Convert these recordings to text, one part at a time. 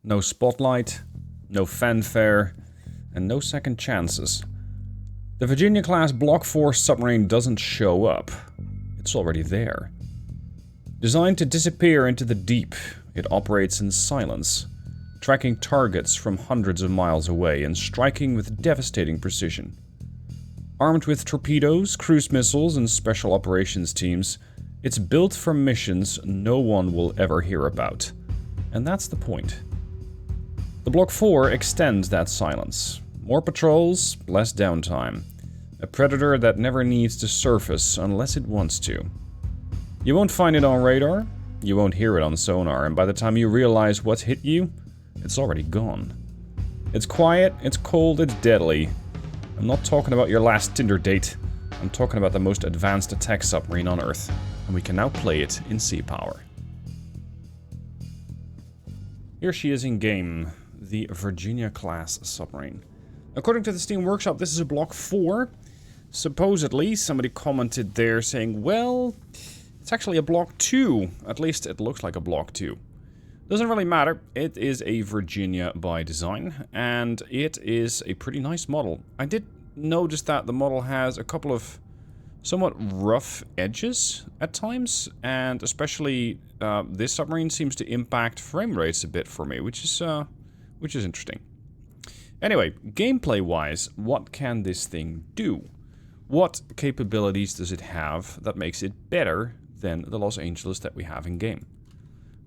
No spotlight, no fanfare, and no second chances. The Virginia-class Block 4 submarine doesn't show up. It's already there. Designed to disappear into the deep, it operates in silence, tracking targets from hundreds of miles away and striking with devastating precision. Armed with torpedoes, cruise missiles, and special operations teams, it's built for missions no one will ever hear about. And that's the point. The Block 4 extends that silence. More patrols, less downtime. A predator that never needs to surface unless it wants to. You won't find it on radar, you won't hear it on sonar, and by the time you realize what's hit you, it's already gone. It's quiet, it's cold, it's deadly. I'm not talking about your last Tinder date. I'm talking about the most advanced attack submarine on Earth, and we can now play it in sea power. Here she is in game, the Virginia-class submarine. According to the Steam Workshop, this is a Block 4. Supposedly, somebody commented there saying, well, it's actually a Block 2. At least it looks like a Block 2. Doesn't really matter. It is a Virginia by design, and it is a pretty nice model. I did notice that the model has a couple of somewhat rough edges at times, and especially this submarine seems to impact frame rates a bit for me, which is interesting. Anyway, gameplay-wise, what can this thing do? What capabilities does it have that makes it better than the Los Angeles that we have in game?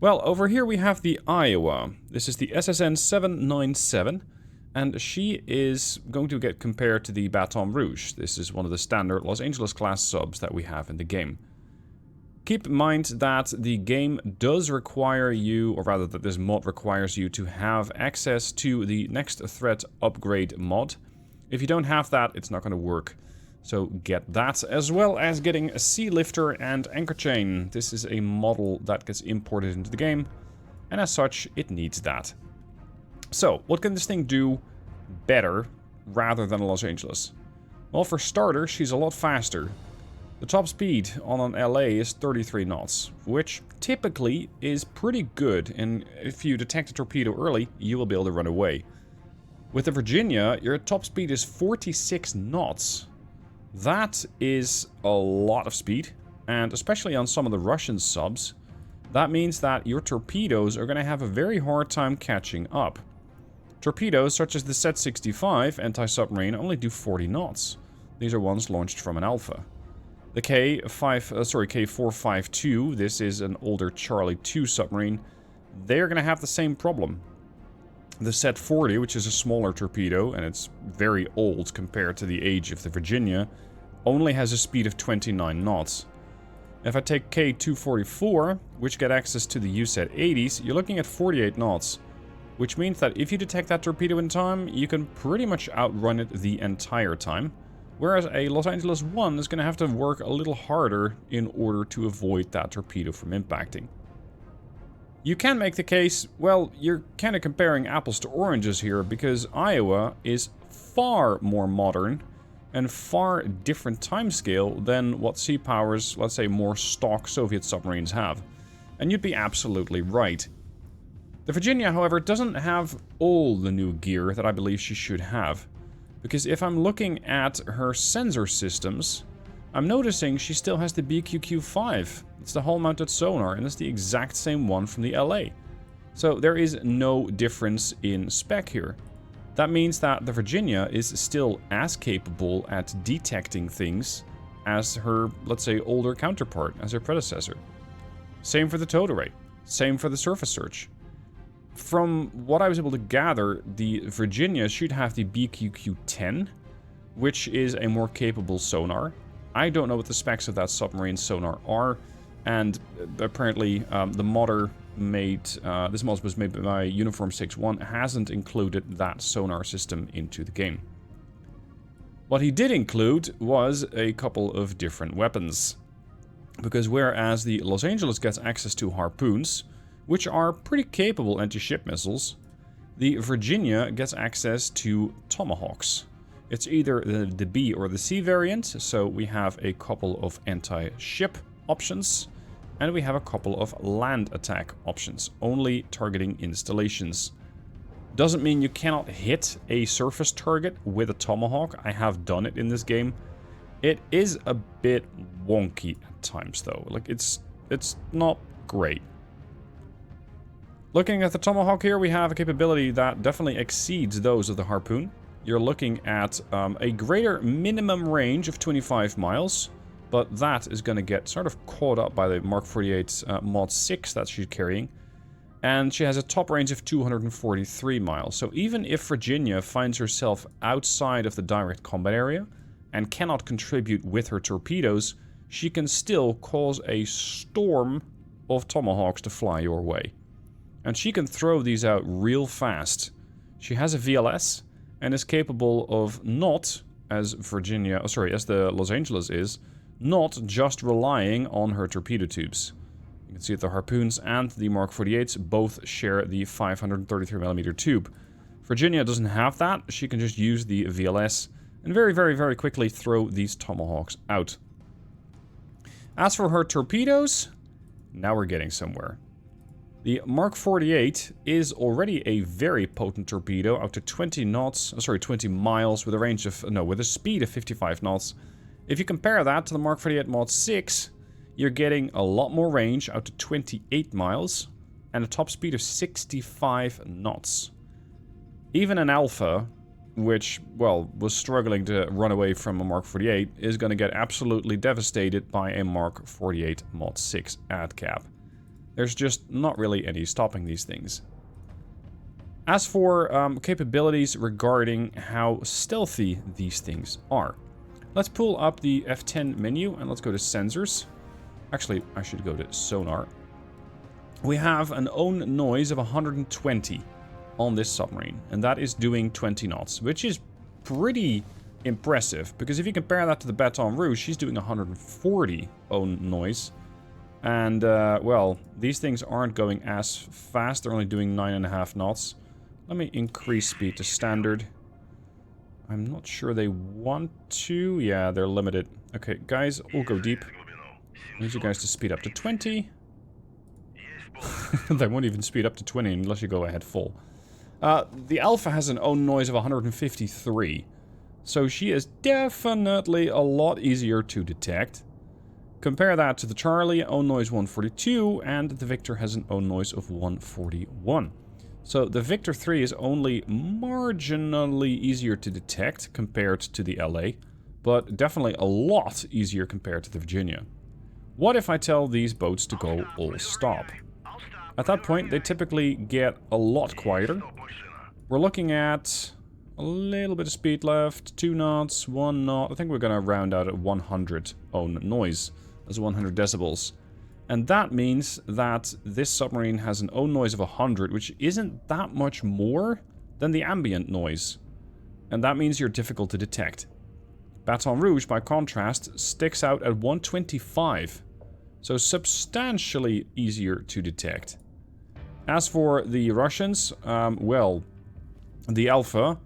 Well, over here we have the Iowa. This is the SSN 797, and she is going to get compared to the Baton Rouge. This is one of the standard Los Angeles class subs that we have in the game. Keep in mind that the game does require you, or rather that this mod requires you to have access to the Next Threat Upgrade mod. If you don't have that, it's not going to work. So get that, as well as getting a sea lifter and anchor chain. This is a model that gets imported into the game, and as such, it needs that. So, what can this thing do better rather than a Los Angeles? Well, for starters, she's a lot faster. The top speed on an LA is 33 knots, which typically is pretty good, and if you detect a torpedo early, you will be able to run away. With the Virginia, your top speed is 46 knots. That is a lot of speed, and especially on some of the Russian subs, that means that your torpedoes are going to have a very hard time catching up. Torpedoes such as the Z-65 anti-submarine only do 40 knots. These are ones launched from an Alpha. The K452, this is an older Charlie 2 submarine, they're going to have the same problem. The Z-40, which is a smaller torpedo, and it's very old compared to the age of the Virginia, only has a speed of 29 knots. If I take K244, which get access to the UZ-80s, you're looking at 48 knots, which means that if you detect that torpedo in time, you can pretty much outrun it the entire time, whereas a Los Angeles 1 is going to have to work a little harder in order to avoid that torpedo from impacting. You can make the case, well, you're kind of comparing apples to oranges here, because Iowa is far more modern and far different timescale than what Sea Power's, let's say, more stock Soviet submarines have. And you'd be absolutely right. The Virginia, however, doesn't have all the new gear that I believe she should have. Because if I'm looking at her sensor systems, I'm noticing she still has the BQQ-5. It's the hull-mounted sonar, and it's the exact same one from the LA. So there is no difference in spec here. That means that the Virginia is still as capable at detecting things as her, let's say, older counterpart, as her predecessor. Same for the towed array. Same for the surface search. From what I was able to gather, the Virginia should have the BQQ-10, which is a more capable sonar. I don't know what the specs of that submarine sonar are, and apparently the modder made, this mod was made by Uniform 61, hasn't included that sonar system into the game. What he did include was a couple of different weapons. Because whereas the Los Angeles gets access to harpoons, which are pretty capable anti-ship missiles, the Virginia gets access to tomahawks. It's either the B or the C variant, so we have a couple of anti-ship options, And we have a couple of land attack options, only targeting installations. Doesn't mean you cannot hit a surface target with a tomahawk. I have done it in this game. It is a bit wonky at times though. Like it's not great. Looking at the tomahawk here, we have a capability that definitely exceeds those of the harpoon. You're looking at a greater minimum range of 25 miles, but that is going to get sort of caught up by the Mark 48 Mod 6 that she's carrying. And she has a top range of 243 miles. So even if Virginia finds herself outside of the direct combat area and cannot contribute with her torpedoes, she can still cause a storm of tomahawks to fly your way. And she can throw these out real fast. She has a VLS and is capable of not, as the Los Angeles is, not just relying on her torpedo tubes. You can see that the harpoons and the Mark 48s both share the 533mm tube. Virginia doesn't have that. She can just use the VLS and very, very, very quickly throw these tomahawks out. As for her torpedoes, now we're getting somewhere. The Mark 48 is already a very potent torpedo, out to 20 miles with a range of, with a speed of 55 knots. If you compare that to the Mark 48 Mod 6, you're getting a lot more range, out to 28 miles, and a top speed of 65 knots. Even an Alpha, which, well, was struggling to run away from a Mark 48, is going to get absolutely devastated by a Mark 48 Mod 6 ad cap. There's just not really any stopping these things. As for capabilities regarding how stealthy these things are. Let's pull up the F10 menu and let's go to sensors. Actually, I should go to sonar. We have an own noise of 120 on this submarine, and that is doing 20 knots, which is pretty impressive, because if you compare that to the Baton Rouge, she's doing 140 own noise. And, well, these things aren't going as fast. They're only doing 9.5 knots. Let me increase speed to standard. I'm not sure they want to. Yeah, they're limited. Okay, guys, we'll go deep. I need you guys to speed up to 20. They won't even speed up to 20 unless you go ahead full. The Alpha has an own noise of 153. So she is definitely a lot easier to detect. Compare that to the Charlie, own noise 142, and the Victor has an own noise of 141. So the Victor 3 is only marginally easier to detect compared to the LA, but definitely a lot easier compared to the Virginia. What if I tell these boats to go all stop? At that point, they typically get a lot quieter. We're looking at a little bit of speed left, 2 knots, 1 knot. I think we're going to round out at 100 own noise. That's 100 decibels. And that means that this submarine has an own noise of 100, which isn't that much more than the ambient noise. And that means you're difficult to detect. Baton Rouge, by contrast, sticks out at 125. So substantially easier to detect. As for the Russians, well, the Alpha,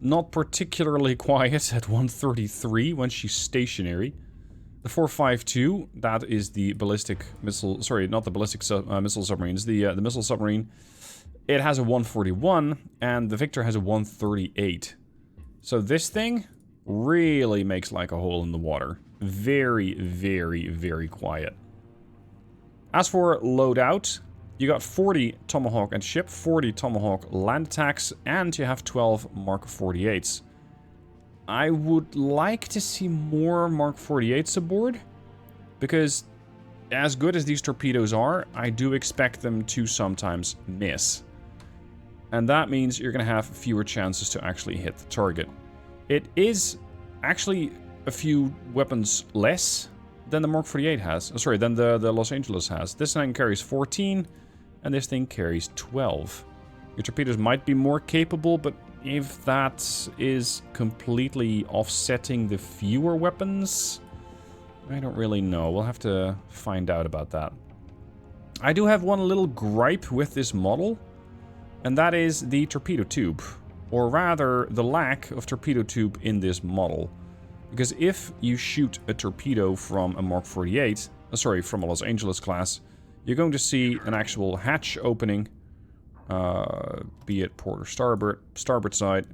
not particularly quiet at 133 when she's stationary. The 452, that is the ballistic missile, sorry, not the ballistic missile submarines, the missile submarine. It has a 141, and the Victor has a 138. So this thing really makes like a hole in the water. Very, very, very quiet. As for loadout, you got 40 Tomahawk and ship, 40 Tomahawk land attacks, and you have 12 Mark 48s. I would like to see more Mark 48s aboard, because as good as these torpedoes are, I do expect them to sometimes miss. And that means you're going to have fewer chances to actually hit the target. It is actually a few weapons less than the Mark 48 has. Sorry, than the Los Angeles has. This thing carries 14, and this thing carries 12. Your torpedoes might be more capable, but if that is completely offsetting the fewer weapons, I don't really know. We'll have to find out about that. I do have one little gripe with this model, and that is the torpedo tube. Or rather, the lack of torpedo tube in this model. Because if you shoot a torpedo from a Mark 48, sorry, from a Los Angeles class, you're going to see an actual hatch opening, be it port or starboard side,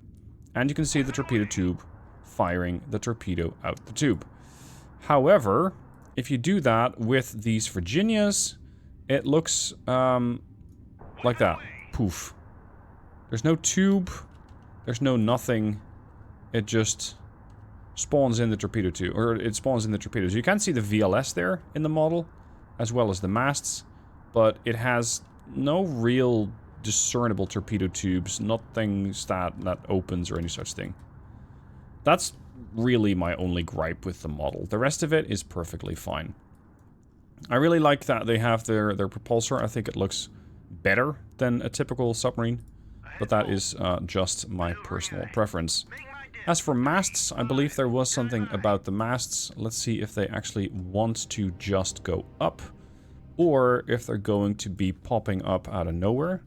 and you can see the torpedo tube firing the torpedo out the tube. However, if you do that with these Virginias, it looks like that. Poof. There's no tube, there's no nothing, it just spawns in the torpedo tube, or it spawns in the torpedoes. You can see the VLS there in the model, as well as the masts, but it has no real discernible torpedo tubes, nothing that opens or any such thing. That's really my only gripe with the model. The rest of it is perfectly fine. I really like that they have their propulsor. I think it looks better than a typical submarine, but that is just my personal preference. As for masts, I believe there was something about the masts. Let's see if they actually want to just go up, or if they're going to be popping up out of nowhere.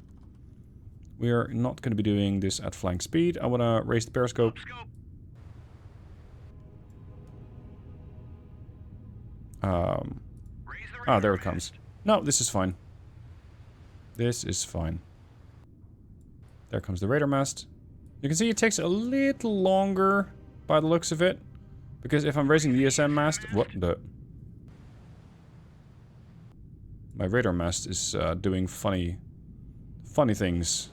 We are not going to be doing this at flying speed. I want to raise the periscope. There it comes. No, this is fine. This is fine. There comes the radar mast. You can see it takes a little longer by the looks of it. Because if I'm raising the ESM mast... What the... My radar mast is doing funny things.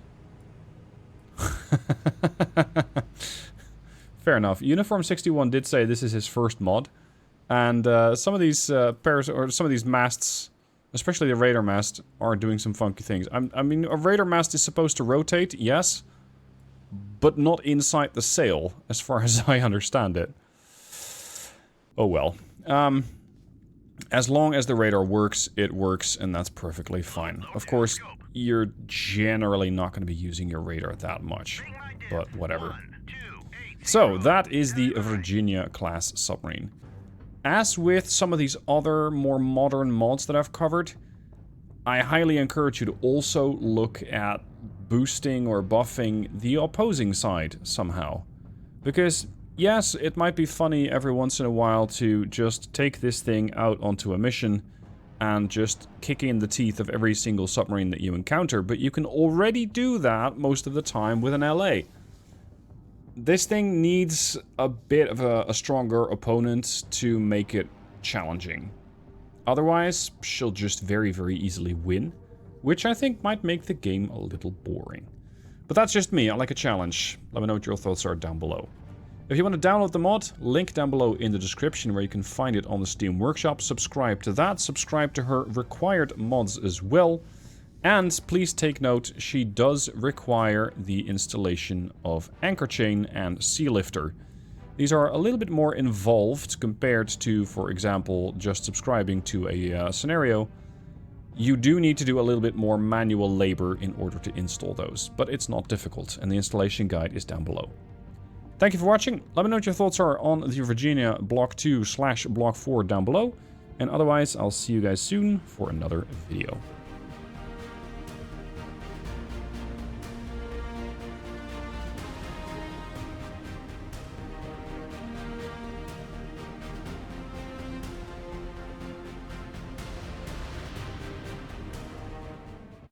Fair enough. Uniform 61 did say this is his first mod. And some of these pairs, or some of these masts, especially the radar mast, are doing some funky things. I mean, a radar mast is supposed to rotate, yes, but not inside the sail, as far as I understand it. Oh well. As long as the radar works, it works, and that's perfectly fine. Of course, you're generally not going to be using your radar that much, but whatever. So, that is the Virginia-class submarine. As with some of these other more modern mods that I've covered, I highly encourage you to also look at boosting or buffing the opposing side somehow. Because, yes, it might be funny every once in a while to just take this thing out onto a mission and just kick in the teeth of every single submarine that you encounter, but you can already do that most of the time with an LA. This thing needs a bit of a stronger opponent to make it challenging. Otherwise, she'll just very, very easily win, which I think might make the game a little boring. But that's just me, I like a challenge. Let me know what your thoughts are down below. If you want to download the mod, link down below in the description where you can find it on the Steam Workshop. Subscribe to that, subscribe to her required mods as well. And please take note, she does require the installation of anchor chain and sea lifter. These are a little bit more involved compared to, for example, just subscribing to a scenario. You do need to do a little bit more manual labor in order to install those, but it's not difficult, and the installation guide is down below. Thank you for watching. Let me know what your thoughts are on the Virginia Block 2/Block 4 down below, and otherwise I'll see you guys soon for another video.